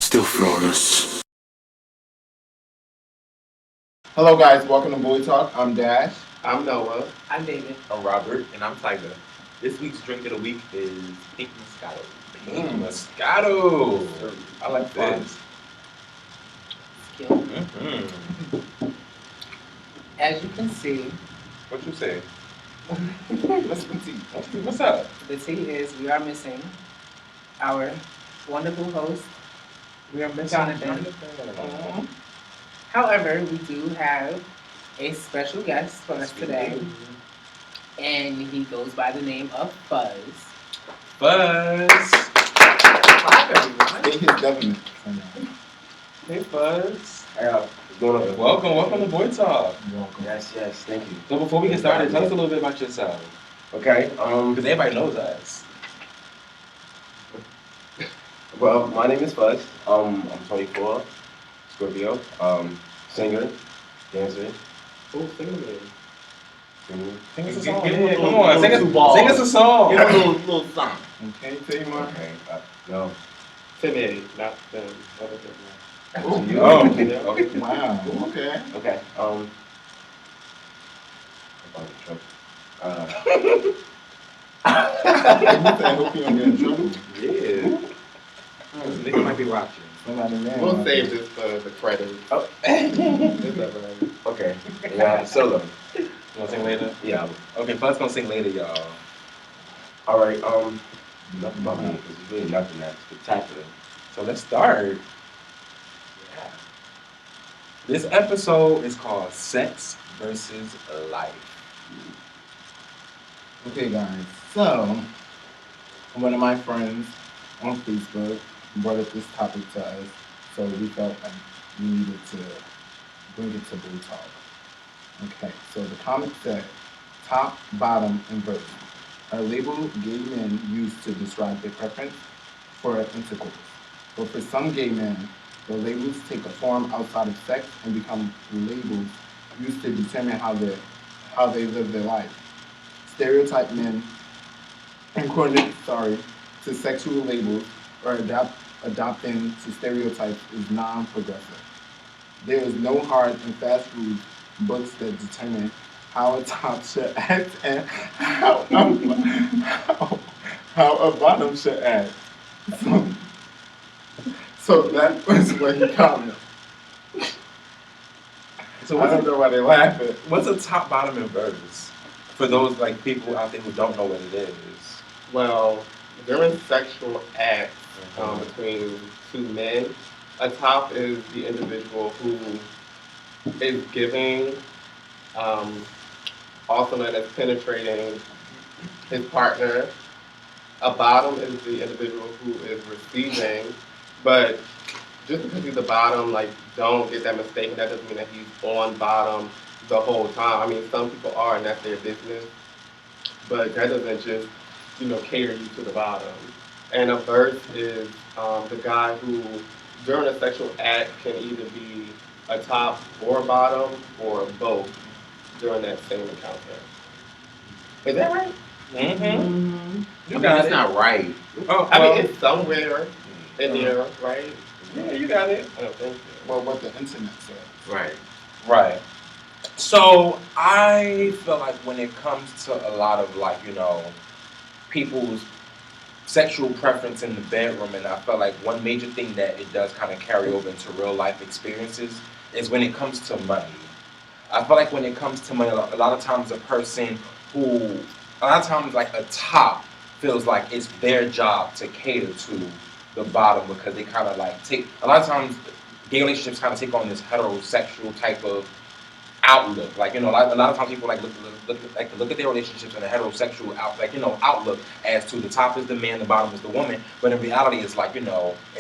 Still flawless. Hello, guys. Welcome to Boy Talk. I'm Dash. I'm Noah. I'm David. I'm Robert. And I'm Tiger. This week's drink of the week is Pink Moscato. Pink Moscato. I like this. Skill. Mm-hmm. As you can see, What you say? What's the tea? What's up? the tea is we are missing our wonderful host. We are missing Jonathan. However, we do have a special guest for us today, and he goes by the name of Fuzz. Fuzz. Hi, everyone. State his government. Hey, Fuzz. What's going on? Welcome to Boy Talk. Welcome. Yes, thank you. So before we get started, tell us a little bit about yourself. Okay, Because everybody knows us. well, my name is Fuzz. I'm 24, Scorpio, singer, dancer. Oh, sing it. Singer. Sing us a Give song. me a Yeah, little- come on, little two balls. sing us a song. Give me a little song. Okay, Tamar. Okay, no. Timmy, not them. Other than Oh, Oh, okay. wow. Okay. Okay, I'm about to trouble. I hope you don't get in trouble. Yeah. Nigga might be watching. Somebody man. We'll save this for the credits. Oh. It's alright. Okay, yeah, solo. You want to sing later? Yeah. Okay, Fuzz gonna sing later, y'all. All right, nothing about me because it's really nothing that spectacular. So let's start. This episode is called Sex versus Life. Okay, guys. So, one of my friends on Facebook brought up this topic to us, so we felt like we needed to bring it to Blue Talk. Okay, so the comment said, top, bottom, and verse are labeled gay men used to describe their preference for intercourse. But for some gay men, the labels take a form outside of sex and become labels used to determine how they live their life. Stereotype men according to sexual labels or adopting to stereotypes is non-progressive. There is no hard and fast rules books that determine how a top should act and how a bottom should act. So that was what he commented. So I don't know why they laugh at. what's a top, bottom, and verse? For those like people out there who don't know what it is. Well, during sexual acts between two men, a top is the individual who is giving, also known as penetrating his partner. A bottom is the individual who is receiving, but just because he's a bottom, like, don't get that mistaken. That doesn't mean that he's on bottom the whole time. I mean, some people are, and that's their business, but that doesn't just, cater you to the bottom. And a verse is the guy who, during a sexual act, can either be a top or a bottom or both during that same encounter. Is that right? Mm-hmm. You I got mean, it's it. not right. Oh, I well, mean, it's somewhere in there, right? yeah, you got it. I don't think so. Well, what the internet says. Right. Right. So I feel like when it comes to a lot of people's sexual preference in the bedroom, and I feel like one major thing that it does kind of carry over into real life experiences is when it comes to money. I feel like when it comes to money, a lot of times like a top feels like it's their job to cater to the bottom because they kind of like take, a lot of times gay relationships kind of take on this heterosexual type of outlook. Like, a lot of times people like look at their relationships in a heterosexual outlook as to the top is the man, the bottom is the woman. But in reality, it's like, in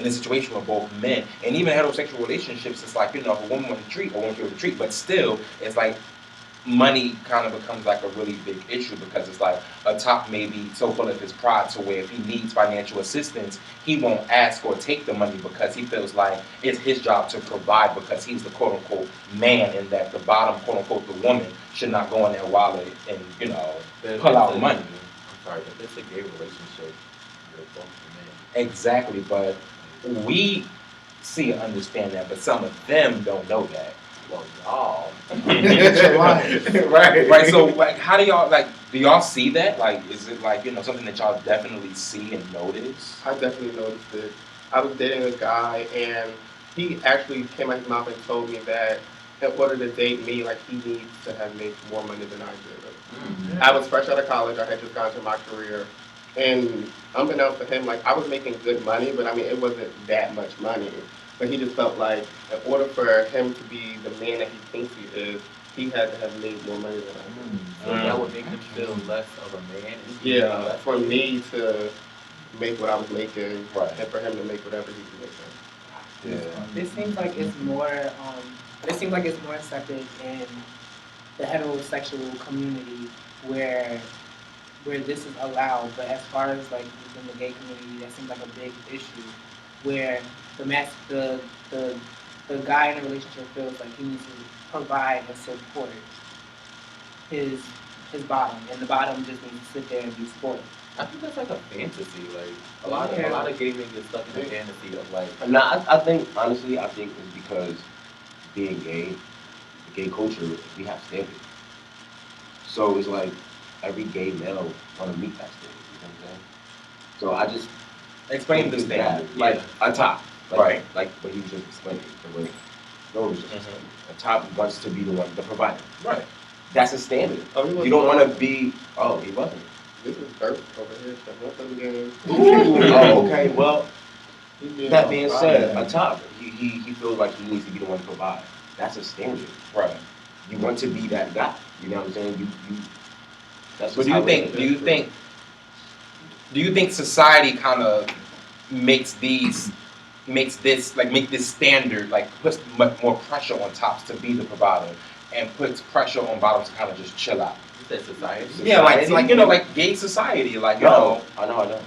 this situation with both men and even heterosexual relationships, it's like, if a woman wants to treat, a woman should retreat. But still, it's like money kind of becomes like a really big issue because it's like a top may be so full of his pride to where if he needs financial assistance, he won't ask or take the money because he feels like it's his job to provide because he's the quote unquote man and that the bottom quote unquote the woman should not go in their wallet and pull out money. I'm sorry, but it's a gay relationship. You're both men. Exactly, but we see and understand that, but some of them don't know that. Well, y'all. Get your life. Right. Right. So, like, how do y'all like? Do y'all see that? Like, is it like something that y'all definitely see and notice? I definitely noticed it. I was dating a guy, and he actually came out his mouth and told me that in order to date me, like, he needs to have made more money than I did. I was fresh out of college. I had just gone to my career. And unbeknownst to him, like, I was making good money, but I mean, it wasn't that much money. But he just felt like in order for him to be the man that he thinks he is, he had to have made more money than I did. So that would make him feel less of a man. Yeah, for me to make what I was making, Right. and for him to make whatever he was making. Yeah. It seems like it's more. It seems like it's more accepted in the heterosexual community where this is allowed. But as far as like within the gay community, that seems like a big issue where the guy in a relationship feels like he needs to provide and support his bottom, and the bottom just needs to sit there and be spoiled. I think that's like a fantasy. Like a lot of gay men get stuck in the fantasy of like. Nah, I think honestly, I think it's because being gay, the gay culture, we have standards. So it's like every gay male want to meet that standard. You know what I'm saying? So I just Explain the standard. like a top, like, Right. Like what he was just explaining. The way no was just explaining. A top wants to be the one, the provider. Right. That's a standard. Oh, he You don't want to be. Oh, he wasn't. This is Bert over here. So once of the game. Oh, okay. Well, He did that being all said, right. a top, he feels like he needs to be the one to provide. That's a standard. Right. You want to be that guy. You know what I'm saying? You. That's But just how it is. do you think society kind of make this standard, like puts much more pressure on tops to be the provider and puts pressure on bottoms to kind of just chill out? You said society. Yeah, like Society? like gay society, like No, I know.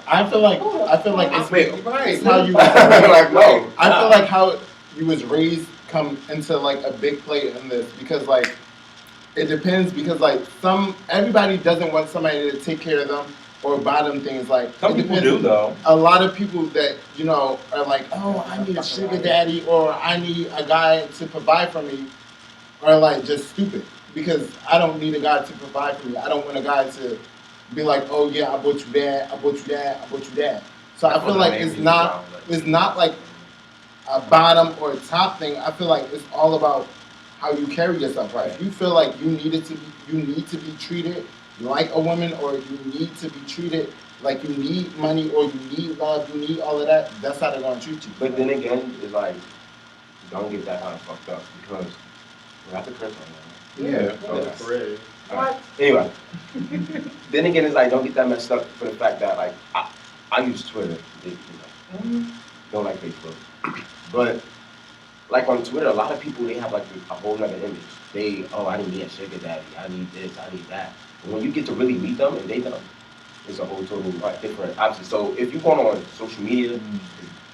I feel like it's, Right. it's how you Like, no. I feel like how you was raised come into like a big play in this because like it depends because like everybody doesn't want somebody to take care of them or buy them things like Some it people depends. do though. A lot of people that are like, oh, I need a sugar daddy or I need a guy to provide for me are like just stupid because I don't need a guy to provide for me. I don't want a guy to be like, oh yeah, I bought you that, I bought you that, I bought you that. So I feel like it's not like a bottom or a top thing. I feel like it's all about how you carry yourself. Right? If you feel like you need to be treated like a woman, or you need to be treated like you need money, or you need love, you need all of that. That's how they're gonna treat you. But then again, it's like don't get that kind of fucked up because we have to curse on that. Yeah. Oh, That's great. Alright. Anyway, then again, it's like don't get that messed up for the fact that like I use Twitter, don't like Facebook, but like on Twitter, a lot of people they have like a whole nother image. I need a sugar daddy, I need this, I need that. And when you get to really meet them and they know, it's a whole total different option. So if you're going on social media,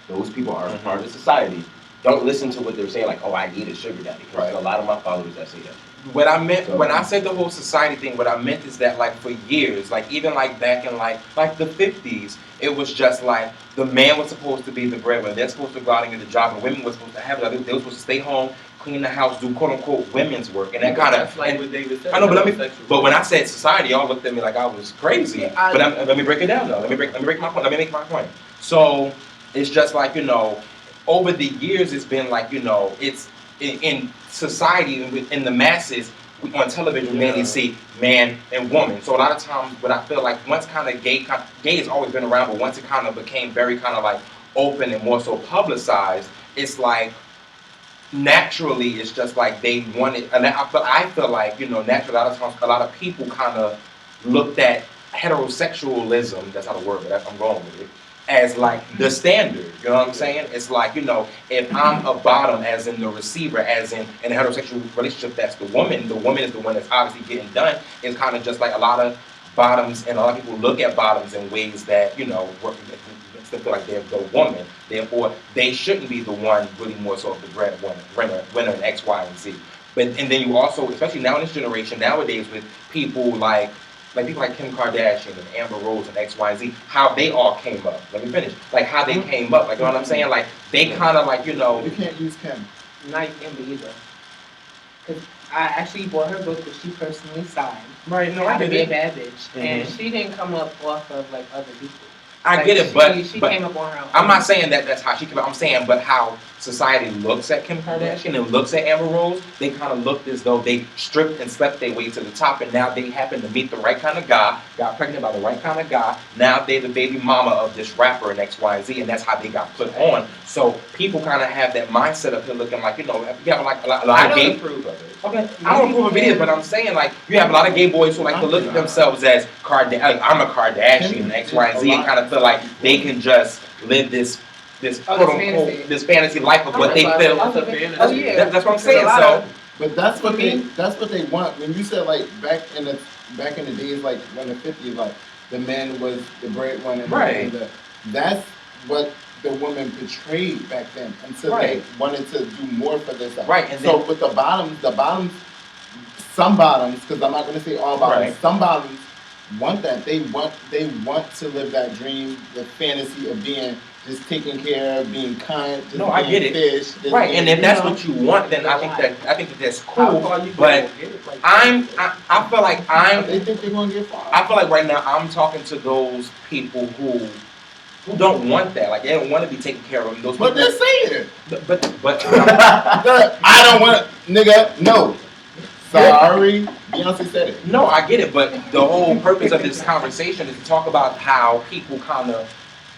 those people are part of the society. Don't listen to what they're saying like, oh, I need a sugar daddy. Because a lot of my followers that say that. What I meant when I said the whole society thing, what I meant is that like for years, like even like back in like the 50s, it was just like the man was supposed to be the breadwinner. They're supposed to go out and get a job, and women were supposed to have it. They were supposed to stay home, clean the house, do quote unquote women's work, and that kind of. That's like what David said. I know, but when I said society, y'all looked at me like I was crazy. But let me break it down though. Let me break my point. Let me make my point. So it's just like over the years, it's been like it's in society, in the masses, on television, mainly see man and woman. So a lot of times, what I feel like once kind of gay has always been around, but once it kind of became very kind of like open and more so publicized, it's like naturally, it's just like they wanted, and I feel like naturally, a lot of times, a lot of people kind of looked at heterosexualism. That's not a word, but I'm going with it. As like the standard, you know what I'm saying? It's like, if I'm a bottom, as in the receiver, as in a heterosexual relationship, that's the woman is the one that's obviously getting done. It's kind of just like a lot of bottoms, and a lot of people look at bottoms in ways that, still feel like they're the woman. Therefore, they shouldn't be the one really more so of the breadwinner in X, Y, and Z. And then you also, especially now in this generation, nowadays with people like like people like Kim Kardashian and Amber Rose and XYZ, how they all came up. Let me finish. Like how they came up. Like you know what I'm saying? Like they kind of like You can't use Kim. Not Amber either. Because I actually bought her book that she personally signed. right. No, How I to get Be a it. Bad Bitch. And she didn't come up off of like other people. I Like, get it, but she but came up on her own. I'm not saying that that's how she came out. I'm saying, but how society looks at Kim Kardashian and looks at Amber Rose, they kind of looked as though they stripped and slept their way to the top, and now they happen to meet the right kind of guy, got pregnant by the right kind of guy. Now they're the baby mama of this rapper and XYZ, and that's how they got put on. So people kind of have that mindset of looking like, you have like a lot I of don't gay. approve of it. Okay, I don't approve of it either, but I'm saying like you have a lot of gay boys who like to look at themselves as I'm a Kardashian, XYZ, and kind of feel like they can just live this quote unquote this fantasy life of what they feel. That's a fantasy. Oh, yeah. That's what I'm saying. So But that's what they want. When you said like back in the days, like when the 50s, like the man was the breadwinner, Right. That's what the woman portrayed back then until Right. they wanted to do more for themselves. Right, and so with the bottoms, some bottoms, because I'm not going to say all bottoms, Right. some bottoms want that. They want to live that dream, the fantasy of being just taken care of, being kind, just No, I being get it. fish, just right, being, and if that's you know. what you want, then I think that's How cool. far you But gonna get it? Like, I feel like They think they're going to get far. I feel like right now I'm talking to those people who don't want that. Like they don't want to be taken care of. Those But people, they're saying it. but I don't want to, nigga, no. Sorry. Beyonce said it. no, I get it. But the whole purpose of this conversation is to talk about how people kind of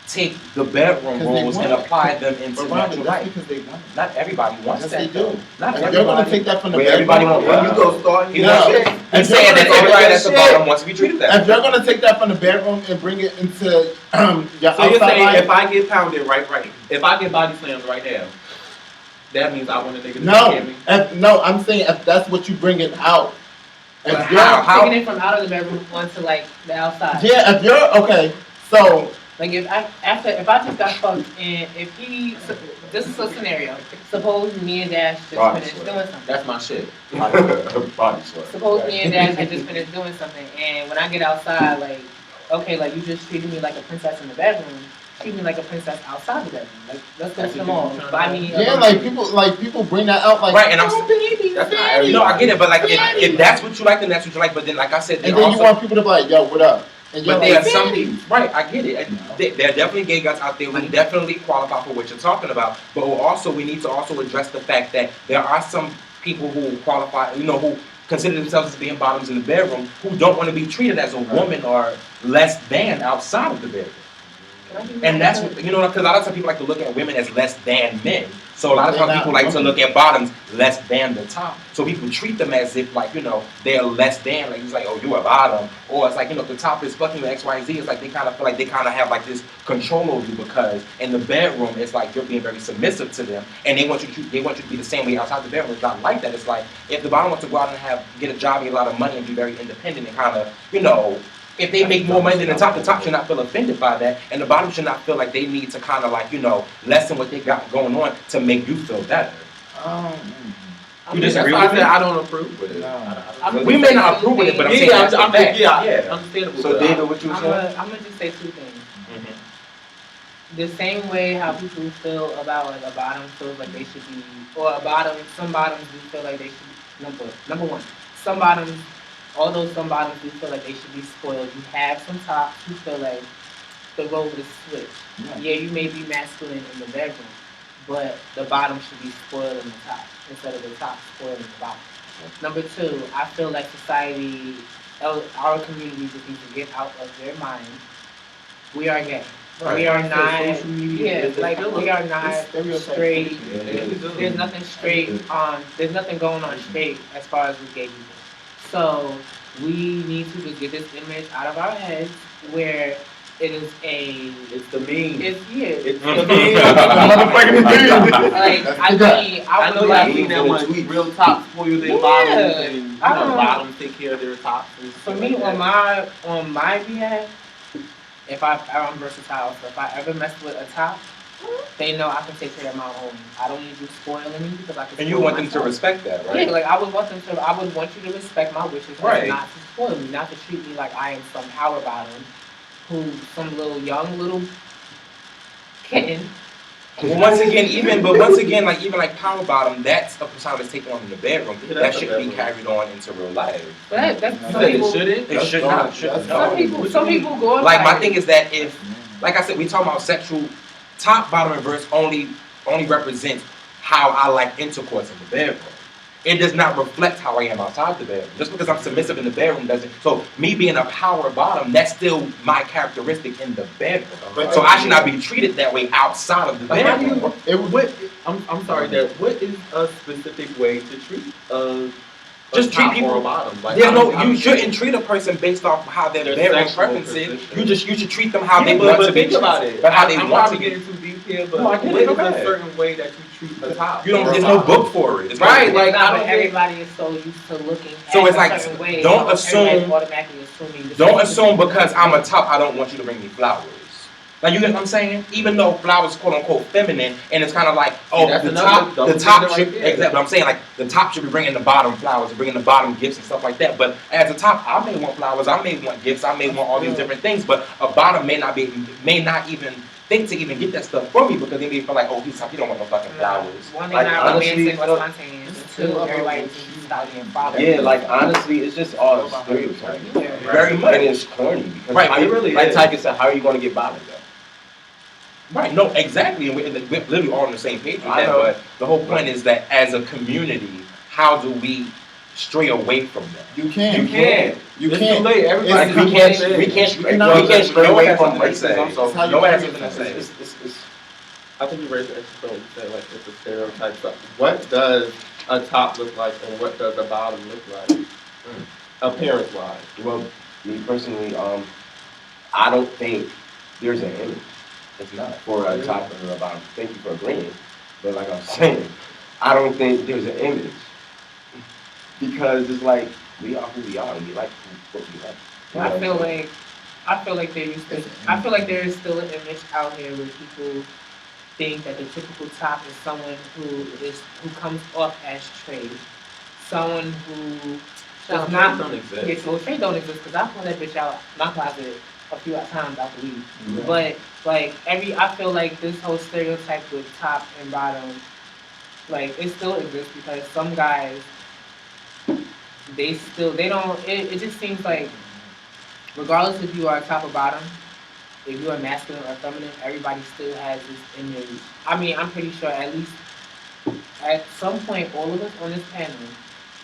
take the bedroom 'Cause they rules and want it. apply them into But Robert, natural that's life. because they want it. Not everybody wants Yes, that. they though. do. Not If you're going to everybody. take that from the Where bedroom, everybody wants when you go start, He's No. not- If he's you're saying that gonna take everybody that that's the shit- bottom wants to be treated that if way. you're going to take that from the bedroom and bring it into your So you're outside saying life, if I get pounded right, if I get body slammed right now, that means I want a nigga to no. take me. No, I'm saying if that's what you bring it out. If But you're, how? Taking it from out of the bedroom onto like the outside. yeah, if you're, okay, so, Like if I just got fucked and if he, this is a scenario. Suppose me and Dash just Right, finished sure. doing something. That's my shit. Body sweat. Suppose me and Dash had just finished doing something, and when I get outside, like, okay, like you just treated me like a princess in the bedroom, treat me like a princess outside the bedroom. Like, let's go That's to the what mall, you trying to buy do. me. yeah, like people bring that out like, Right, and I'm oh, baby, That's not daddy. No, I get it, but like Daddy. if that's what you like, then that's what you like. But then, like I said, And then you want people to be like, yo, what up? And you're But like, there are some "Daddy." right. I get it. There are definitely gay guys out there who definitely qualify for what you're talking about. But also, we need to also address the fact that there are some people who qualify, who consider themselves as being bottoms in the bedroom, who don't want to be treated as a woman or less than outside of the bedroom. And that's what, because a lot of times people like to look at women as less than men. So a lot of times people like to look at bottoms less than the top. So people treat them as if like, they're less than, like it's like, oh, you're a bottom. Or it's like, if the top is fucking with XYZ, it's like they kind of feel like they kind of have like this control over you because in the bedroom it's like you're being very submissive to them and they want you to be the same way outside the bedroom. It's not like that. It's like if the bottom wants to go out and get a job, get a lot of money and be very independent and kind of, if they make more money than the top should not feel offended by that, and the bottom should not feel like they need to kind of like, lessen what they got going on to make you feel better. You disagree That's why I with said me? I don't approve with it. No. We may not approve with it, but I'm saying that's the fact. Understandable. So David, what you I'm saying? gonna just say two things. Mhm. The same way how people feel about like a bottom feels like they should be, or a bottom, some bottoms do feel like they should be, number one, some bottoms, although some bottoms do feel like they should be spoiled, you have some tops who feel like the role is switched. Yeah, you may be masculine in the bedroom, but the bottom should be spoiled in the top instead of the top spoiling the bottom. Number two, I feel like society, our community just needs to get out of their mind. We are gay. Right. We are So not. social media Yeah, is a like killer. we are not It's stereotypes. straight. Yeah. There's nothing straight on. There's nothing going on straight as far as with gay people. So we need to just get this image out of our heads where it is a. It's the meme. It's yeah. It's the Motherfucking meme. Like That's I the mean, I I know would y'all like. seen that much real tops spoil their Yeah. bottoms and I don't know. bottoms take care of their tops. And For stuff me, like on that. my behalf, I'm versatile. So if I ever mess with a top, they know I can take care of my own. I don't need you spoiling me because I can. And you spoil want them to myself. respect that, right? Yeah, like I would want you to respect my wishes, Right. and not to spoil me, not to treat me like I am some power bottom, who some young kitten. Well, once again, like even like power bottom, that's a persona that's taken on in the bedroom. Yeah, That that's a shouldn't be bedroom. carried on into real life. But that's You some said people. it shouldn't? It should not. Shouldn't. No. Some people go Like my thing is that if, like I said, we talking about sexual top, bottom, and verse only represents how I like intercourse in the bedroom. It does not reflect how I am outside the bedroom. Just because I'm submissive in the bedroom doesn't. So me being a power bottom, that's still my characteristic in the bedroom. But- So I should not be treated that way outside of the But how do bedroom. you? I'm sorry, Dad. What is a specific way to treat a Just treat top people- or a bottom? Like, There's no. I'm You shouldn't treat a person based off how their Their bedroom sexual preference is. position. You should treat them how they Yeah, want but to be think treated. about it. But how they I'm want to probably be. getting too deep here, but No, I get what it, is go a ahead. certain way that you treat a top? You don't. or a There's no bottom? book for it. It's Right, like, like, I don't but think- everybody is so used to looking So at it's like, a certain way. don't everybody's assume- automatically assuming. don't assume because I'm a top, I don't want you to bring me flowers. Like, you get what I'm saying? Even though flowers quote unquote feminine, and it's kind of like, oh, that's the another top double standard should, right there. exactly. I'm saying like the top should be bringing the bottom flowers, bringing the bottom gifts and stuff like that. But as a top, I may want flowers, I may want gifts, I may want all these different things. But a bottom may not even think to even get that stuff from me because they may feel like, oh, he's top, he don't want no fucking flowers. One, they Like, not honestly, romantic or spontaneous. And two, everybody just start being bothered. Yeah, like honestly, it's just all stereotyping. Very much. And it's corny because Right, how it you- really like is. Tiger said, how are you going to get bothered though? Right, no, exactly. And we're literally all on the same page with I that. know. But the whole point is that as a community, how do we stray away from that? You can't. You can't. You It's can't. too late. Everybody It's- We can't cannot- stray away from something to say. racism. So It's how you Nobody has bring something to it. say. I think you raised an interesting point. You said like it's a stereotype. So what does a top look like, and what does a bottom look like, appearance wise? Well, me personally, I don't think there's an image. It's not for a top or a bottom. Thank you for agreeing. But like I'm saying, I don't think there's an image because it's like we are who we are and we like what we like. I feel like there is still an image out here where people think that the typical top is someone who comes off as trade, someone who does not. don't exist. Yeah, so trade don't exist because I pulled that bitch out my closet a few times out the week. Yeah. But like I feel like this whole stereotype with top and bottom, like it still exists because some guys, they don't. It just seems like, regardless if you are top or bottom, if you are masculine or feminine, everybody still has this image. I mean, I'm pretty sure at least at some point, all of us on this panel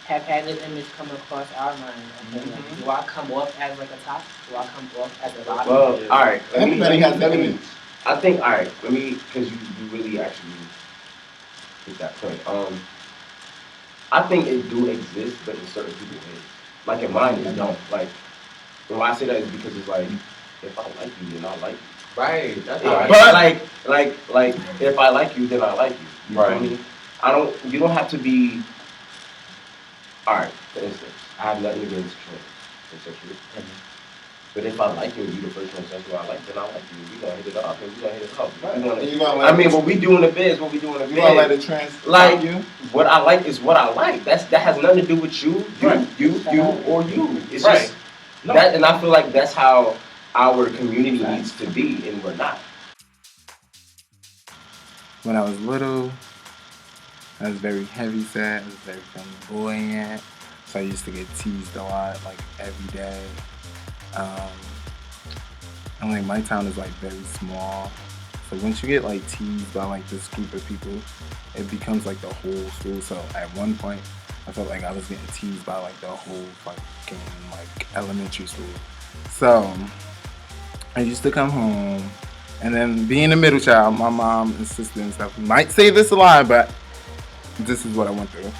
have had this image come across our mind. Okay, like, do I come off as like a top? Do I come off as a bottom? Well, all right. Everybody has let an me- image. I think all right. Let me because you really actually hit that point. I think it do exist, but in certain people's heads. Like in mine, it don't. Like when I say that is because it's like if I like you, then I like you. Right. That's Yeah, right. but like if I like you, then I like you. You Right. feel me? You don't have to be. All right. For instance, I have nothing against trans. But if I like you and you the first one says, well, I like, then I like you. We gonna hit it off, and we gonna hit it off. We And gonna- you gonna I let mean, the- what we do in the bed is what we do in the you gonna let bed. the trans Like- you? What I like is what I like. That has nothing to do with you, Right. you, or you. It's Right. just No. that, and I feel like that's how our community needs to be, and we're not. When I was little, I was very heavy set. I was very flamboyant. So I used to get teased a lot, like every day. And like my town is like very small. So once you get like teased by like this group of people, it becomes like the whole school. So at one point, I felt like I was getting teased by like the whole fucking like elementary school. So I used to come home, and then being a middle child, my mom and sister and stuff might say this a lot, but this is what I went through.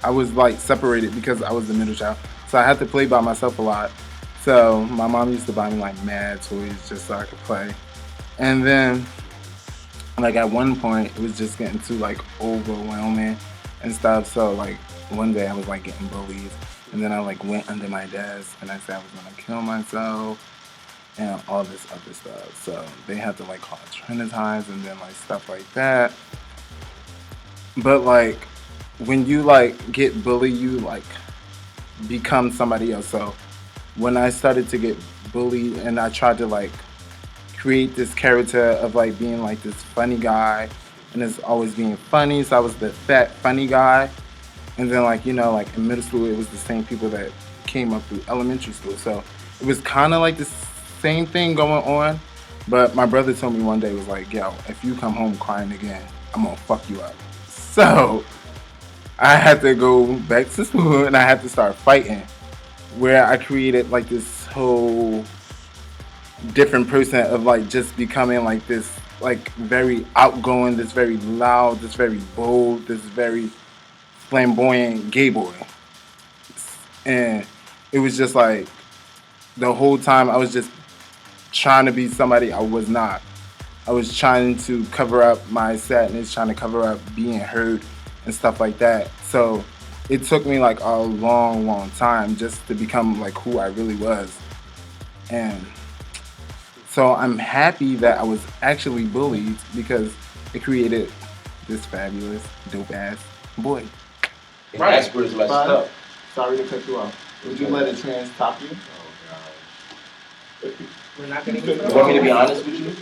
I was like separated because I was the middle child, so I had to play by myself a lot. So my mom used to buy me like mad toys just so I could play. And then like at one point it was just getting too like overwhelming and stuff. So like one day I was like getting bullied, and then I like went under my desk and I said I was gonna kill myself. and all this other stuff. So they had to like call it traumatize and then like stuff like that. But like when you like get bullied, you like become somebody else. So when I started to get bullied and I tried to like create this character of like being like this funny guy and it's always being funny. So I was the fat funny guy. And then like, you know, like in middle school it was the same people that came up through elementary school. So it was kinda like the same thing going on. But my brother told me one day was like, yo, if you come home crying again, I'm gonna fuck you up. So I had to go back to school and I had to start fighting. Where I created like this whole different person of like just becoming like this like very outgoing, this very loud, this very bold, this very flamboyant gay boy. And it was just like the whole time I was just trying to be somebody I was not. I was trying to cover up my sadness, trying to cover up being hurt and stuff like that. So it took me like a long, long time just to become like who I really was. And so I'm happy that I was actually bullied because it created this fabulous, dope ass boy. And that's where it's messed Fine. up. Sorry to cut you off. Would you let a trans top you? We're not gonna You get want me to be honest with you?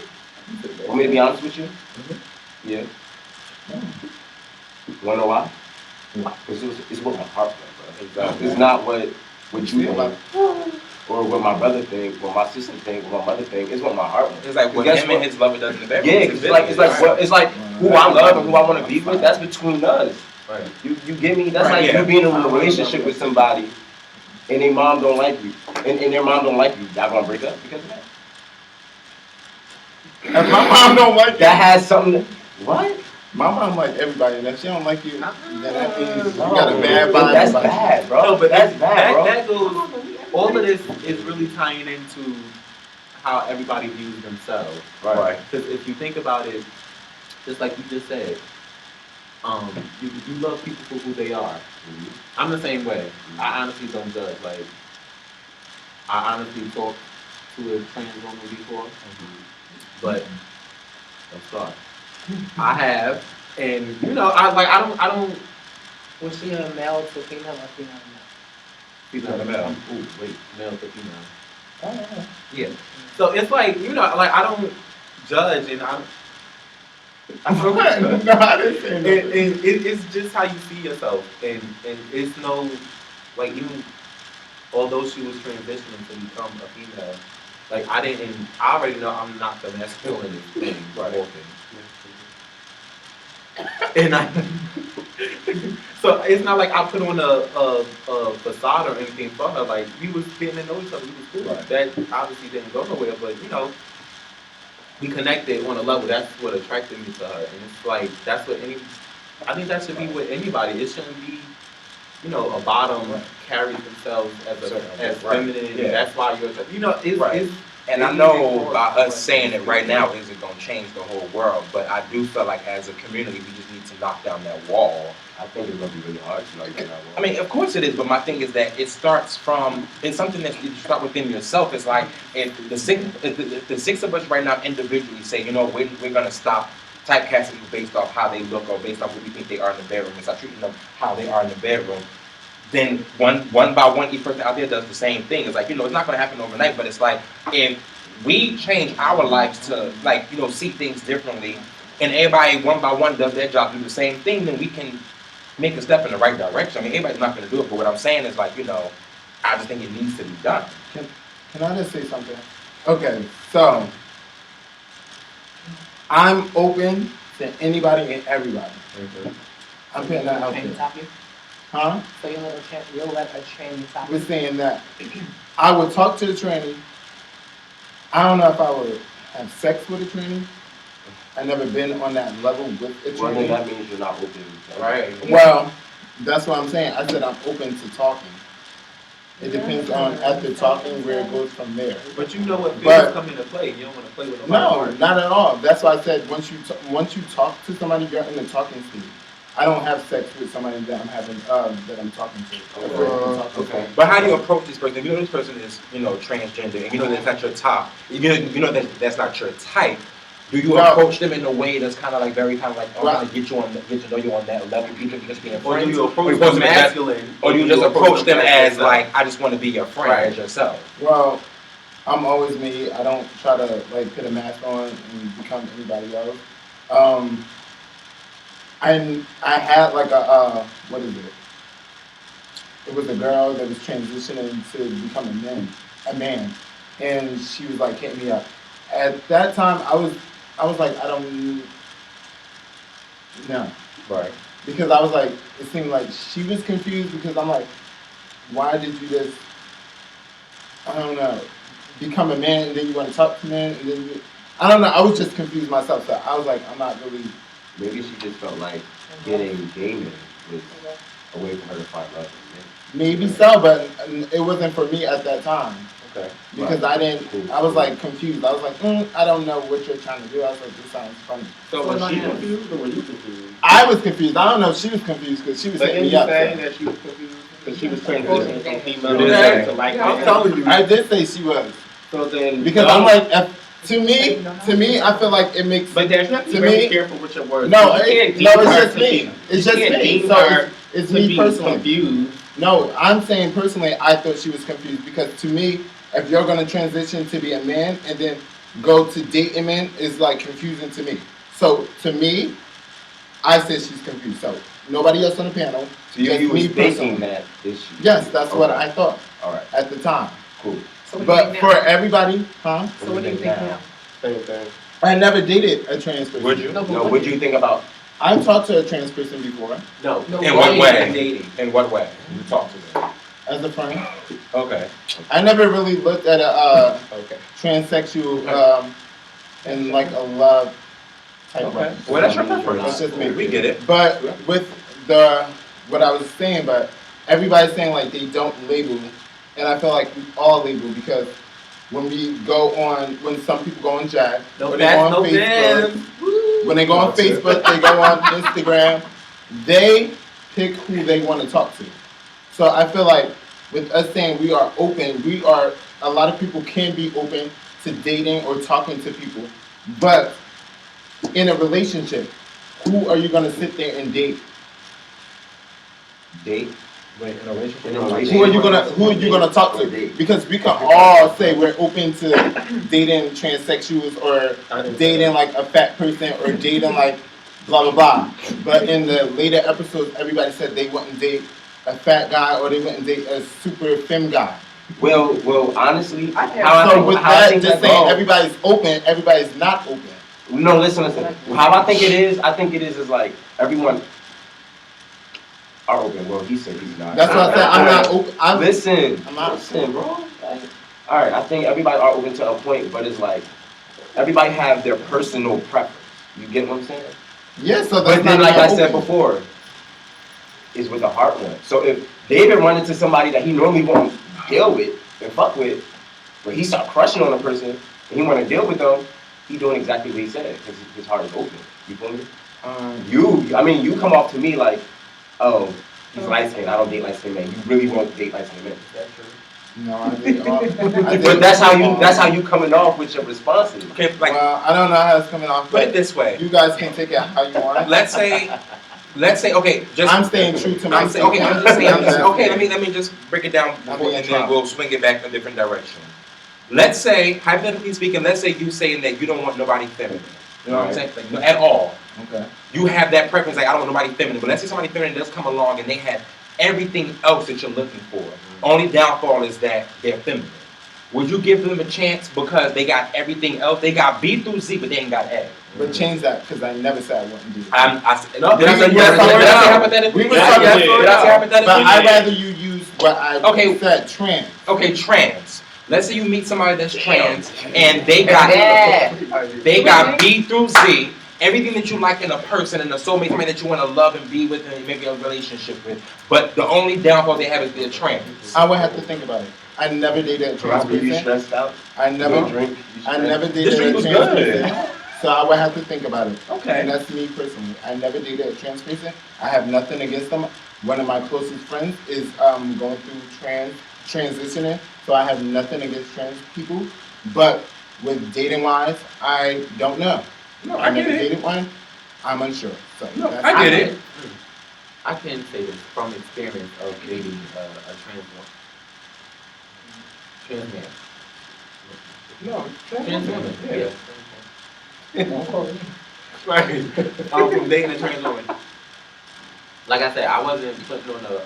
Want me to be honest with you? Yeah. You wanna know why? Because it's what my heart wants, bro. It's not what you think, or what my brother think, what my sister think, what my mother think. It's what my heart wants. It's like what Guess him what? and his lover does in the bedroom. Yeah, 'cause it's like who I love and who I want to be with. That's between us. Right. You get me? That's Right, like yeah. you being in a relationship with somebody, and their mom don't like you, and their mom don't like you. Y'all gonna break up because of that? If my mom don't like That has something. What? my mom like everybody, and if she don't like you, then that means you No, got a bad vibe. That's about you. bad, bro. No, but that's bad, bro. that goes. All of this is really tying into how everybody views themselves. Right. Because if you think about it, just like you just said, you love people for who they are. I'm the same way. I honestly don't judge. Like, I honestly talked to a trans woman before, but don't start. I have, and you know, I don't. Was she a male to female or female to male? Female to male. Ooh, wait, male to female. Oh. Yeah. So it's like, you know, like I don't judge, and I don't No, I didn't say nothing. it's just how you see yourself, and it's no, like, even although she was transitioning to become a female, like I already know I'm not the masculine thing, right? And so it's not like I put on a facade or anything for her. Like, we was getting to know each other, we was cool. Right. That obviously didn't go nowhere, but you know, we connected on a level. That's what attracted me to her, and it's like that's what I think that should be with anybody. It shouldn't be, you know, a bottom carries themselves as feminine. Yeah. That's why you're, you know, it's And I know by us saying it right now isn't going to change the whole world, but I do feel like as a community we just need to knock down that wall. I think it's gonna be really hard to like that. I mean, of course it is, but my thing is that it starts from, it's something that you start within yourself. It's like if the six of us right now individually say, you know, we're going to stop typecasting people based off how they look or based off what we think they are in the bedroom and start treating them how they are in the bedroom. Then one by one, each person out there does the same thing. It's like, you know, it's not going to happen overnight, but it's like if we change our lives to, like, you know, see things differently, and everybody one by one does their job, do the same thing, then we can make a step in the right direction. I mean, everybody's not going to do it, but what I'm saying is, like, you know, I just think it needs to be done. Can I just say something? Okay, so I'm open to anybody and everybody. I'm putting that out Train there. top you? Huh? So you'll let a train top We're you? saying that I would talk to the tranny. I don't know if I would have sex with a tranny. I've never been on that level with a Well, then tranny. that means you're not open. Right. Well, that's what I'm saying. I said I'm open to talking. It depends on after talking where it goes from there. But you know what But- feelings come into play. You don't want to play with nobody. No, not at all. That's why I said once you talk to somebody, you're in the talking stage. I don't have sex with somebody that I'm having that I'm talking to. That's what I'm talking Okay. to. But how do you approach this person? If you know this person is, transgender, and you know that's not your top, you know that that's not your type. Do you Well- approach them in a way that's kind of like very kind of like, Well- trying to get to know you on that level, even just being Or friends? do you Or approach you them approach them as- masculine? Or do you just approach them as yourself? like, I just want to be your friend Right. as yourself? Well, I'm always me. I don't try to like put a mask on and become anybody else. I had like a what is it? It was a girl that was transitioning to become a man, and she was like hitting me up. At that time, I was like, I don't know, Right. because I was like, it seemed like she was confused because I'm like, why did you just, I don't know, become a man and then you want to talk to men and then you, I don't know, I was just confused myself. So I was like, I'm not really. Maybe she just felt like getting gaming was a way for her to find love. Maybe so, but it wasn't for me at that time Okay. because I didn't. I was like confused. I was like, I don't know what you're trying to do. I was like, this sounds funny. So was she confused or were you confused? I was confused. I don't know if she was confused because she was But hitting didn't me you up. say so. that she was confused because she was transitioning from female Okay. to like I'm telling you. I did say she was So then, because I'm like, to me, I feel like it makes. but there's nothing to very me- careful with your words. No, You can't no, deem it's her just to me. be- It's you just can't me. deem So her it's to me be personally. confused. No, I'm saying personally, I thought she was confused because to me, if you're gonna transition to be a man and then go to date a man, is like confusing to me. So to me, I said she's confused. So nobody else on the panel. So you just was me thinking personally. that issue. Yes, that's what Okay. I thought All right. at the time. Cool. But for everybody, huh? So what do you think now? Same thing. I never dated a trans person. Would you? No, but No, what what do you think about? I've talked to a trans person before No. In what way? Dating. In what way? You talk to them. as a friend. Okay. I never really looked at a Okay. transsexual in like a love type Okay. way. Well, that's your preference. It's just me. We get it. But with what I was saying, but everybody's saying like they don't label, and I feel like we all label because when some people go on Jack, No or they go fast, on no Facebook, fans. when they go on Facebook, they go on Instagram, they pick who they want to talk to. So I feel like with us saying we are open, a lot of people can be open to dating or talking to people, but in a relationship, who are you gonna sit there and date? Date? Wait, in a relationship? In a relationship. Who are you gonna talk to? Because we can all say we're open to dating transsexuals or dating like a fat person or dating like blah blah blah. But in the later episodes, everybody said they wouldn't date a fat guy or they wouldn't date a super femme guy. Well, honestly, So with that, just saying everybody's open, everybody's not open. No, listen. How I think it is like everyone are open. Well, he said he's not. That's what I said. I'm not open. Listen, I'm not. listen, bro. Like, all right, I think everybody are open to a point, but it's like everybody have their personal preference. You get what I'm saying? Yeah, so that's But then, not like I open. said before, is with the heart one. So if David run into somebody that he normally won't deal with and fuck with, but he start crushing on a person and he want to deal with them, he doing exactly what he said because his heart is open. You feel me? You come off to me like, oh, he's light skinned. I don't date light skinned men. You really won't date light skinned men. No, I did. But that's how you coming off with your responses. Okay, like, Well, I don't know how it's coming off, put it but this way. you guys can take it how you want. Let's say, okay, just. I'm staying true to I'm myself. saying, okay, I'm just saying, okay, let me just break it down I'll before, be in and then trouble. we'll swing it back in a different direction. Let's say, hypothetically speaking, let's say you saying that you don't want nobody feminine. You know what I'm saying? Like, no, at all. Okay. You have that preference, like, I don't want nobody feminine. But let's say somebody feminine does come along and they have everything else that you're looking for. Only downfall is that they're feminine. Would you give them a chance because they got everything else? They got B through Z, but they ain't got A. But change that because I never said I wouldn't do it. Did I say yes? Did yes, I say hypothetically? We were Did I talking say about- did I say hypothetically? But I'd rather you use what I Okay. said, trans. Okay, trans. Let's say you meet somebody that's trans and they got B through Z, everything that you like in a person and a soulmate, somebody that you want to love and be with and maybe a relationship with. But the only downfall they have is they're trans. I would have to think about it. I never dated a trans Are you person. stressed out? I You never drink? dated This drink a was trans good. person. So I would have to think about it. Okay. And that's me personally. I never dated a trans person. I have nothing against them. One of my closest friends is going through transitioning, so I have nothing against trans people. But with dating wise, I don't know. No, I I get never it. dated one. I'm unsure. So No, that's I get it. I can say this from experience of dating a trans man. No, Trans woman. Yeah. Right. From dating a trans woman. Like I said, I wasn't putting on a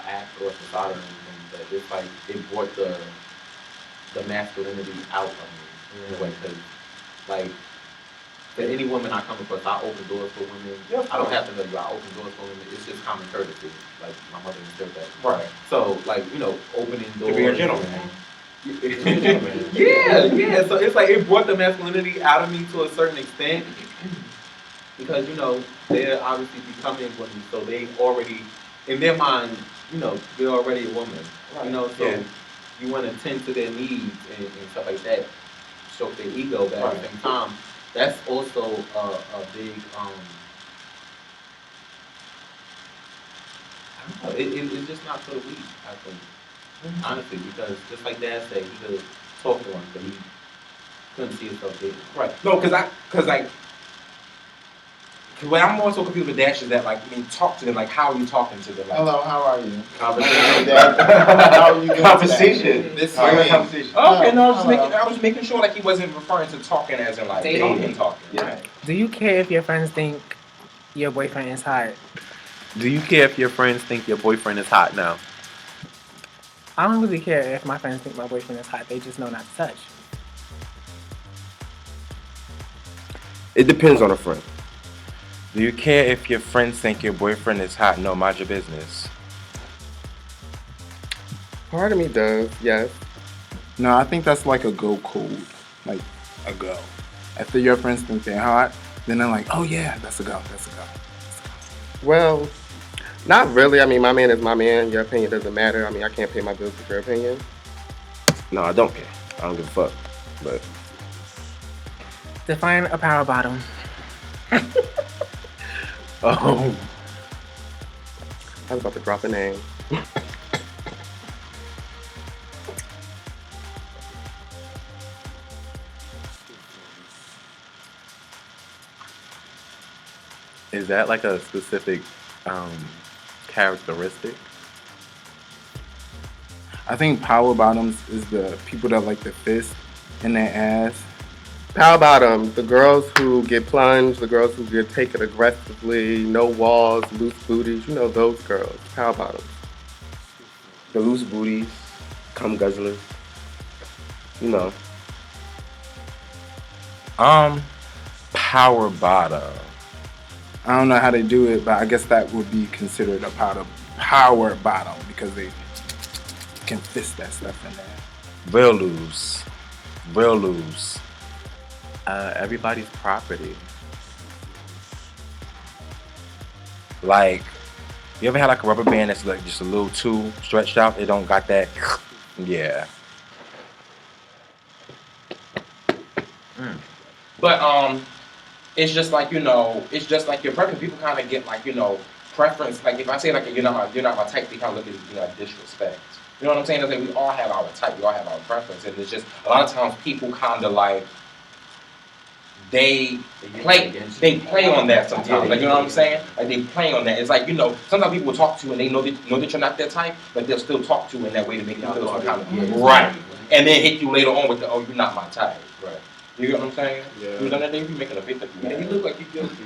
act or a facade or anything, but it's like it brought the masculinity out of me in a way, because like for any woman I come across, I open doors for women. Yeah, I don't have to know you. I open doors for women. It's just common courtesy. Like my mother instilled that. Right. So like opening doors. To be a gentleman. Yeah. So it's like it brought the masculinity out of me to a certain extent, because they're obviously becoming women, so they already in their mind, they're already a woman. So Yeah. you want to tend to their needs and stuff like that, stroke their ego, but at the same time, that's also a big I don't know, it's just not for the weak, I think. Honestly, because just like Dad said, he could talk to him, but he couldn't see himself dating. Right. No, cause when I'm more so confused with Dash is that talk to them, how are you talking to them? Hello, how are you? Conversation. How are you doing Conversation. today? This Regular is conversation. Okay, no, Hello. I was making sure he wasn't referring to talking as in Dating. talking. Yeah. Right. Do you care if your friends think your boyfriend is hot? Do you care if your friends think your boyfriend is hot now? I don't really care if my friends think my boyfriend is hot. They just know not to touch. It depends on a friend. Do you care if your friends think your boyfriend is hot? No, mind your business. Part of me does, yes. No, I think that's like a go code, like a go. After your friends think they're hot, then they're like, oh yeah, that's a go, that's a go. Well, not really. I mean, my man is my man. Your opinion doesn't matter. I mean, I can't pay my bills with your opinion. No, I don't care. I don't give a fuck. But Define a power bottom. Oh. I was about to drop a name. Is that like a specific characteristic? I think power bottoms is the people that like the fist in their ass. Power bottom, the girls who get plunged, the girls who get taken aggressively, no walls, loose booties, those girls. Power bottoms. the loose booties, cum guzzlers. Power bottom. I don't know how they do it, but I guess that would be considered a power bottom because they can fist that stuff in there. Real loose. Everybody's property. Like, you ever had like a rubber band that's like just a little too stretched out? It don't got that. Yeah. But it's just like it's just like your preference. People kind of get like preference. Like if I say like you're not my type, they kind of look at like disrespect. You know what I'm saying? It's like we all have our type, we all have our preference, and it's just a lot of times people kind of like they play on that sometimes. Like you know what I'm saying? Like they play on that. It's like sometimes people will talk to you and they know that you're not their type, but they'll still talk to you in that way to make you feel some kind of right, and then hit you later on with the you're not my type. Right. You get what I'm saying? Yeah. You done that thing? You making a face like you. Yeah, you look like you're guilty.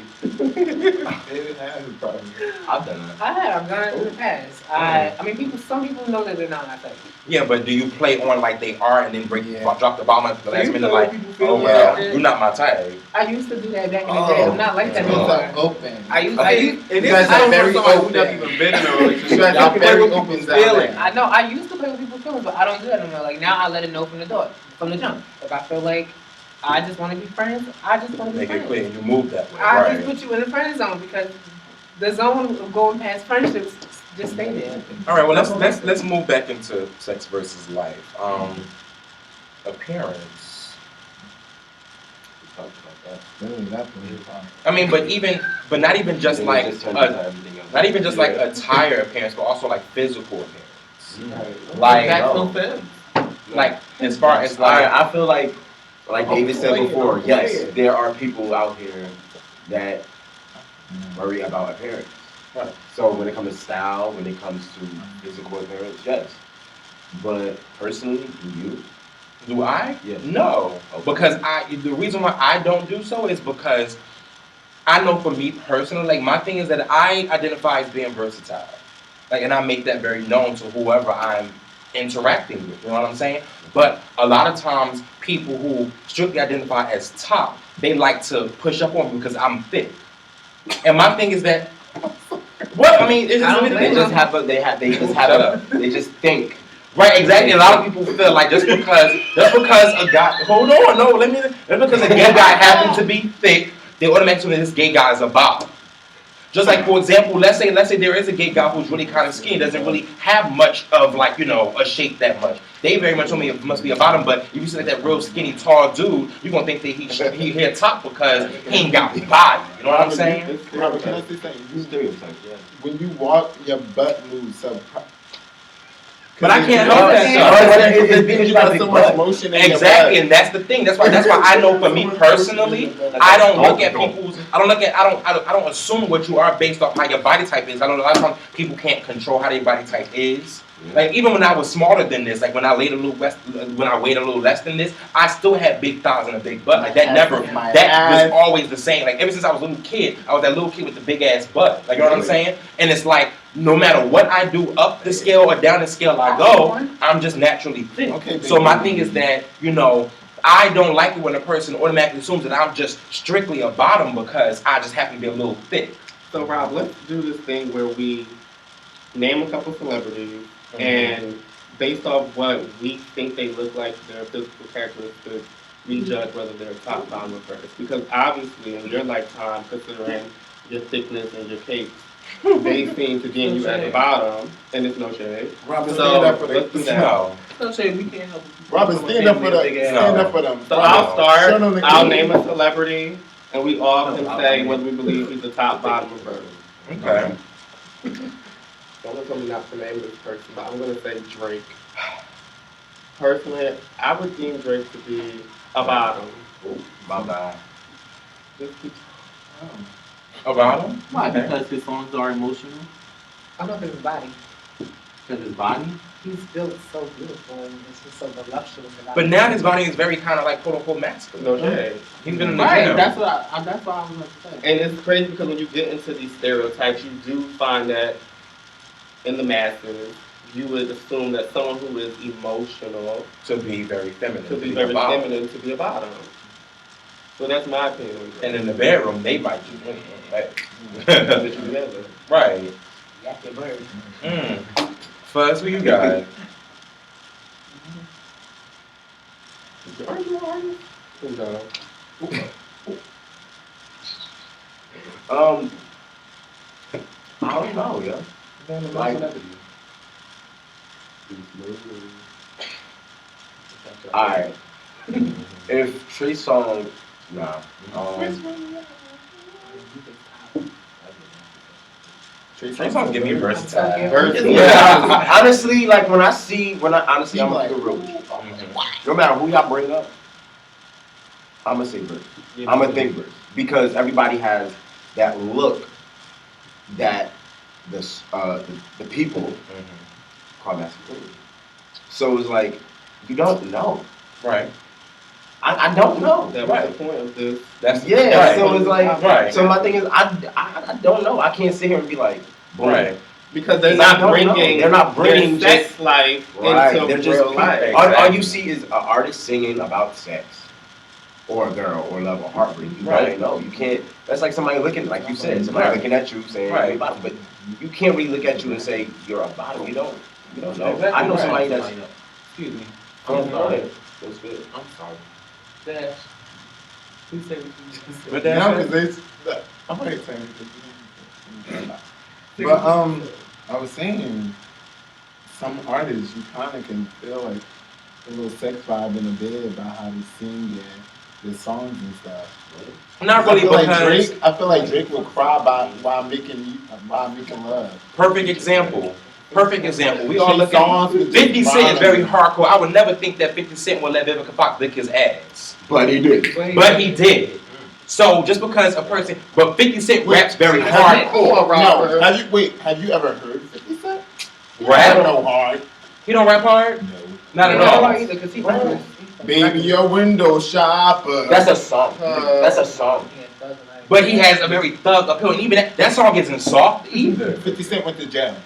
I've done that. I've done it in the past. I mean, some people know that they're not my type. Yeah, but do you play on like they are and then drop the bomb at the last You minute know like, people feel oh like well, that. you're not my type. I used to do that back in the day. I'm not like that It's anymore. like open. I used And You guys I are don't know very somebody who's open. not even been in a relationship. You guys Y'all are play very with open people's down feelings. there. I know. I used to play with people's feelings, but I don't do that anymore. Like now, I let it know from the jump. If I feel like I just want to be friends, I just want to be Make it friends. clear and you move that way. I Right. just put you in the friend zone because the zone of going past friendships just stay there. All right, well let's move back into sex versus life. Appearance. We talked about Really, that's really fun. I mean, but not even just They like just turn into everything else. not even just like Yeah. attire appearance, but also like physical appearance. Right. Like, That's no. no sense. like as far as All right, like, I feel like David said playing, before, I'm yes, playing. there are people out here that worry about appearance. Right. So when it comes to style, when it comes to physical appearance, yes. But personally, you? do I? Yeah. No, because the reason why I don't do so is because I know for me personally, like my thing is that I identify as being versatile, like, and I make that very known to whoever I'm interacting with. You know what I'm saying? But a lot of times, people who strictly identify as top, they like to push up on me because I'm thick. And my thing is that, what I mean, it's I don't just, They just have a, they just think. right, exactly. A lot of people feel like just because a guy, hold on, no, just because a gay guy happens to be thick, they automatically say this gay guy is a bottom. Just like, for example, let's say there is a gay guy who's really kind of skinny, doesn't really have much of like, a shape that much. They very much only must be a bottom, but if you see like that real skinny, tall dude, you're gonna think that he here top because he ain't got body. You know what I'm saying? Robert, can I say something? Stereotype, yeah. When you walk, your butt moves so. But I can't help But it's because you got a big so much butt. motion in Exactly, your and that's the thing. That's why I know for me personally, I don't look at people's. I don't assume what you are based off how your body type is. I don't know. A lot of times people can't control how their body type is. Like even when I was smaller than this, like when I weighed a little less than this, I still had big thighs and a big butt. Like that was always the same. Like ever since I was a little kid, I was that little kid with the big ass butt. Like you know what I'm saying? And it's like no matter what I do up the scale or down the scale I go, I'm just naturally thick. Okay, So my thing is that I don't like it when a person automatically assumes that I'm just strictly a bottom because I just happen to be a little thick. So Rob, let's do this thing where we name a couple celebrities and based off what we think they look like, their physical characteristics, we judge whether they're top, bottom, or first. Because obviously in your lifetime, considering your thickness and your cakes, they seem to deem you at the bottom, and it's no shade. Robert, So stand up for let's do them. that. No. No shade, we can't help it. Robert, stand up for them. Stand up for them. So I'll start. Show them the I'll key. name a celebrity, and we all can say whether we believe he's the top, bottom, or first. Okay. Someone told me not to name this person, but I'm gonna say Drake. Personally, I would deem Drake to be a bottom. My bad. Just A bottom? Why? Okay. Because his songs are emotional. I love his body. Because his body. He's built so beautiful and it's just so voluptuous. But now his body is very kind of like quote unquote masculine. no shade. He's been in the Right. gym. That's what I was about to say. And it's crazy because when you get into these stereotypes, you do find that in the masses, you would assume that someone who is emotional To be very feminine. to be a very bottom. feminine to be a bottom. So that's my opinion. And in the bedroom, they might do it. Put you together. Right. Yak your bird. Fuzz, who you got? Are you an artist? No. I don't know, yeah. Like, alright. If Trey Songz, nah. Trey Songz give me versatile. Versatile. Yeah, honestly, like when I honestly, I'm gonna keep it real with you. No matter who y'all bring up, I'm gonna say Bird. I'm gonna think Bird because everybody has that look that the people call masculinity. So it's like you don't know. Right. I don't know. That was the point of this. That's Yeah. right. So it's like Right. So my thing is I don't know. I can't sit here and be like boom. Right. Because they're Because I not don't know. bringing They're not bringing their sex just- life Right. into They're just real life. All you see is an artist singing about sex, or a girl, or love, or heartbreak. You Right. don't know. You can't. That's like somebody looking, like you said, somebody Right. looking at you saying Right. you're a bottom, but you can't really look at you and say you're a bottom. You don't know. Exactly I know right. somebody that's. Excuse me. I'm I'm sorry. sorry. That's good. I'm sorry. Dash. Please say what you just said. But No, that's because I'm already saying it. But I was saying, some artists you kind of can feel like a little sex vibe in the bed by how they sing and his songs and stuff. Not really because I feel like Drake would cry while making love. perfect example. Perfect example. We all Chase look songs at with 50 just Cent is very rhymes. hardcore. I would never think that 50 Cent would let Vivica Fox lick his ass. But he did. But he did. So just because a person, but 50 Cent Wait, raps very Have you- hardcore. No, have you ever heard 50 Cent? I don't Rap? know hard. He don't rap hard? No. Not at I don't all. know either, because he rappers. Baby, your window shopper. That's a song. That's a song. Yeah, it doesn't matter. But he has a very thug appeal, and even that song isn't soft either. 50 Cent went to jail.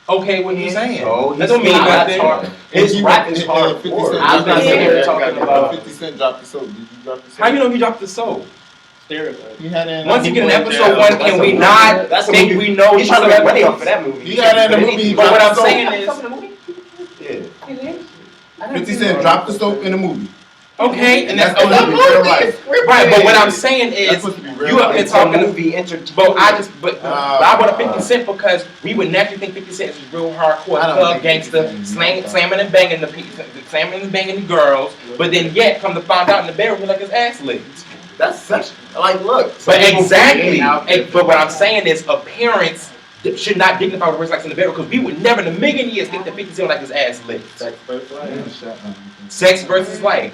Okay, what you saying? So That don't mean nothing. His rap is hard. 50 I Cent. was not sitting here talking about. 50 Cent dropped the soap. Did you drop the soap? How you know he dropped the soul? Stereotype. He had it in Once you get an Yeah, episode that's one, can a we movie. not That's a think movie. we know He's trying to make money off of that movie. He had it in the movie. But what I'm Soap. saying is, Something in the movie? Yeah. He did? I didn't 50 see Cent it. dropped the soap in the movie. okay, and that's supposed to be real life. right. But what I'm saying That's is, supposed to be real you up life. here It's a talking. movie But I want a 50 Cent because we would naturally think 50 Cent is real hardcore I don't thug think gangster, 50 Cent is slamming and banging slamming and banging the girls. But then yet, come to find out in the bedroom, he like his ass licked. That's such like look. But exactly. But what I'm saying is, appearance should not dignify what a person likes in the bedroom because we would never in a million years think that 50 Cent like his ass licked. Sex first life. Yeah, shut up. Sex versus life.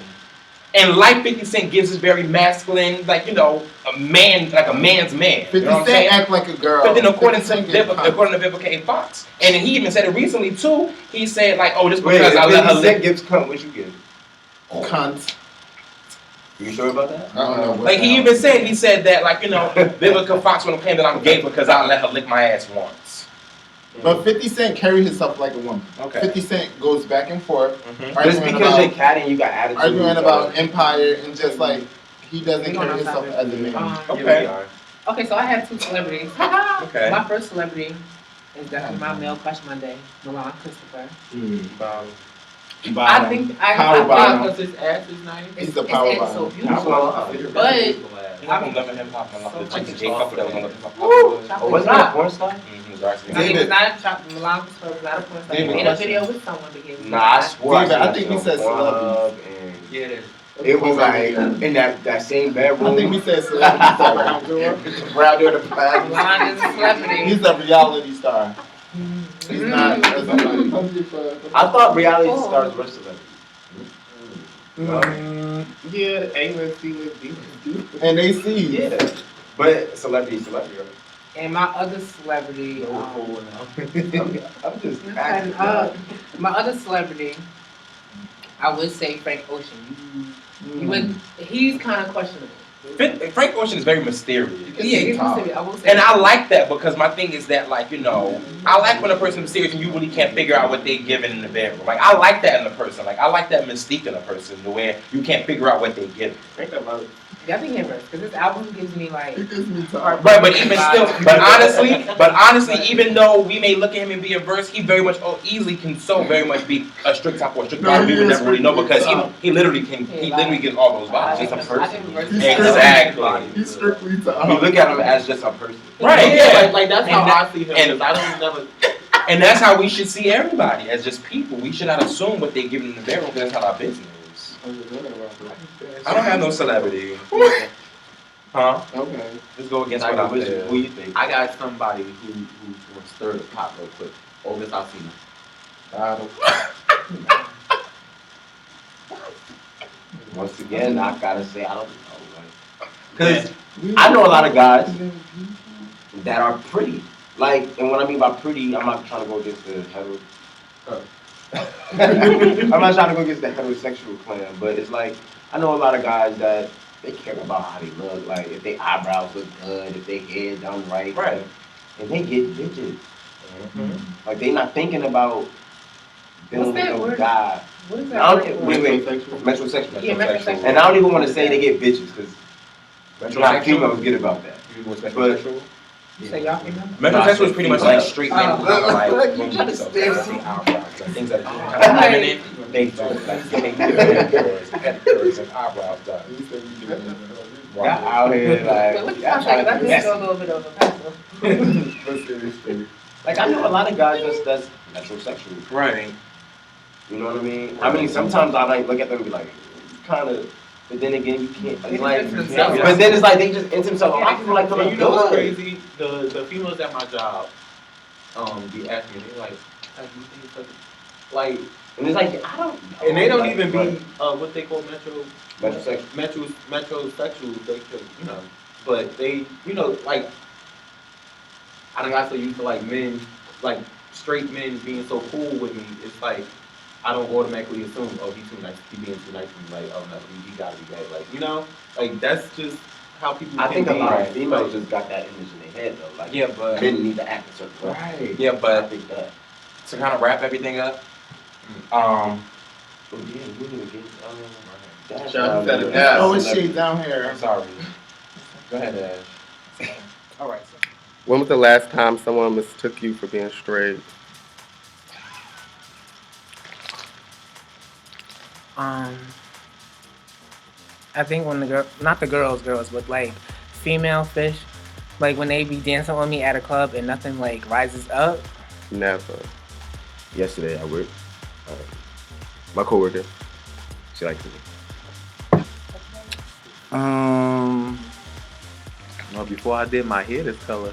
And like 50 Cent gives us very masculine, like, you know, a man, like a man's man. 50 You know what I'm Cent saying? act like a girl. But then according to 50 Cent get Vivica A. Fox, and then he even said it recently too, he said like, oh, this Wait, because I let her 50 lick. Cent gives cunt, what you give? cunt. You sure about that? I don't know what Like he even said, he said that like, you know, Vivica Fox would claim that I'm gay because I let her lick my ass once. But 50 Cent carry himself like a woman. Okay. 50 Cent goes back and forth, Mhm. Just arguing because about, you're catty, you got attitude. arguing about empire and just like he doesn't We carry going himself outside. as a man. Okay. Okay, so I have two celebrities. Okay. My first celebrity is definitely my male crush Monday, Milan Christopher. I think Power I bottom. think Because his ass is nice. He's the power it's bottom. so beautiful. But You know, from Love and Hip Hop, I love the chick that Jay Cutler that was on the Hip Hop. Woo! Oh, wasn't that a porn star? Mhm, Darcy. I mean, David. it's not a chop. Milan Christopher was not a porn star. He David, made a question. video with someone because Nah, I swore David, I I think we said celebrities. Yeah, it is. It was like in that same bedroom. I think we said celebrity star around there the past. Milan is a celebrity. He's a reality star. He's not. I thought reality stars were celebrities. Yeah, A-list, C-list, D-list. And they see. Yeah, but celebrity, right? And my other celebrity, I'm just and, acting. my other celebrity, I would say Frank Ocean. You would, he's kind of questionable. Frank Ocean is very mysterious. Yeah, he's top. mysterious. I will say. And I like that because my thing is that, like, you know, I like when a person is serious and you really can't figure out what they giving in the bedroom. Like, I like that in a person. Like, I like that mystique in a person, the way you can't figure out what they give. Yeah, I think him first because this album gives me like. It gives me top. Right, but even still, but honestly, even though we may look at him and be a verse, he very much easily can so very much be a strict top or a strict No, bottom. he We would is never really know strictly because top. he literally can, he literally gets all those vibes. He's a person. I think verse- Exactly. He's strictly You top. look at him as just a person. Right, Yeah, yeah. like that's And how that- I see him. and- 'Cause I don't never. And that's how we should see everybody, as just people. We should not assume what they give in the bedroom because that's not our business. I don't have no celebrity. Huh? Okay. Let's go against Like, what I who feel. you think? I got somebody who's gonna stir the pot real quick. Otis Alsina. Once again, I gotta say I don't know. Because I know a lot of guys that are pretty. Like, and what I mean by pretty, I'm not trying to go against the hetero. I'm not trying to go against the heterosexual clan, but it's like I know a lot of guys that they care about how they look, like if their eyebrows look good, if their hair done right, Right. and they get bitches. Mm-hmm. Like they not thinking about dealing What's that with no word? guy. What is I that? don't, word? wait, Metrosexual. metrosexual. Yeah, metrosexual. And I don't even want to say they get bitches because Metrosexual? females get about that. Metrosexual? You say y'all female? Metrosexual is pretty much like straight men who kind of Like, like you groom trying to themselves, stay- like the eyebrows and things that are kind of feminine. They do like getting pedicures and pedicures and eyebrows done. Y'all out here Wait, like, what you y'all talking about? trying to That be just go a little bit over pencil. Like I know a lot of guys that's metrosexual. Right. You know what I mean? I mean sometimes I like look at them and be like, kind of But then again, you can't. They It's like, do that to themselves. but then it's like they just into themselves. A lot of people like And feeling you know what's good. crazy? The females at my job, be asking me, they're like, you think it's like, And it's like I don't. Know. and they don't Like, even but- be what they call Metrosexual. metrosexuals. They could, you know, but they, you know, like I done got so used to like men, like straight men being so cool with me. It's like I don't automatically assume, oh, he's too nice. He being too nice to me. Like, oh no, he gotta be gay. Like, you know, like that's just how people. I can think a be. lot of females just got that image in their head though. Like, Yeah, but men need to act a certain way. Right. yeah, I but think that. to kind of wrap everything up, Oh yeah, you didn't even get. Dash Sean down said there. it best. Oh, it's shade down here. I'm sorry. Go ahead, Ash. All right. When was the last time someone mistook you for being straight? I think when not the girls, but like female fish, like when they be dancing with me at a club and nothing like rises up. Never. Yesterday at work, my coworker, she liked me. Well, before I did my hair this color.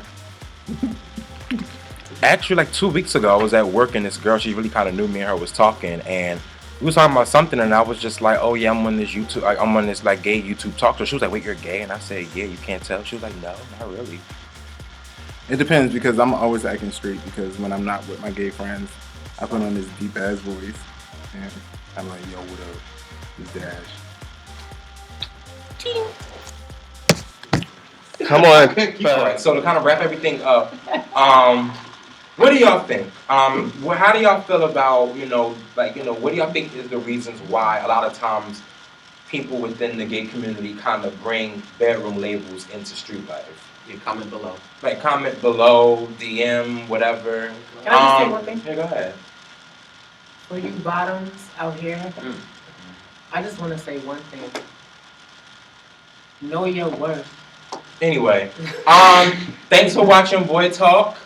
Actually, like 2 weeks ago, I was at work and this girl, she really kind of knew me and her was talking, and we was talking about something, and I was just like, oh yeah, I'm on this like gay YouTube talk show. She was like, wait, you're gay? And I said, yeah, you can't tell. She was like, no, not really. It depends because I'm always acting straight because when I'm not with my gay friends, I put on this deep ass voice and I'm like, yo, what up? It's Dash. Come on. All right, so to kind of wrap everything up, what do y'all think? How do y'all feel about, what do y'all think is the reasons why a lot of times people within the gay community kind of bring bedroom labels into street life? Yeah, comment below. Like comment below, DM, whatever. Can I just say one thing? Yeah, go ahead. For you bottoms out here, Mm. I just want to say one thing. Know your worth. Anyway, thanks for watching Boy Talk.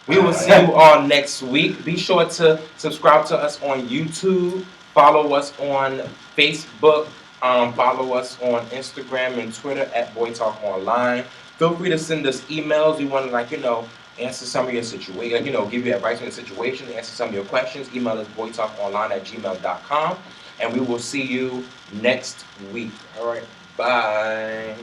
We will see you all next week. Be sure to subscribe to us on YouTube. Follow us on Facebook. Follow us on Instagram and Twitter at Boy Talk Online. Feel free to send us emails. We want to, answer some of your situation, give you advice on your situation, answer some of your questions. Email us boytalkonline@gmail.com. And we will see you next week. All right. Bye.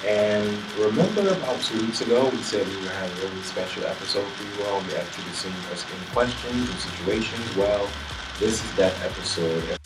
And remember about 2 weeks ago, we said we were going to have a really special episode for you all. We asked you to send us any questions or situations. Well, this is that episode.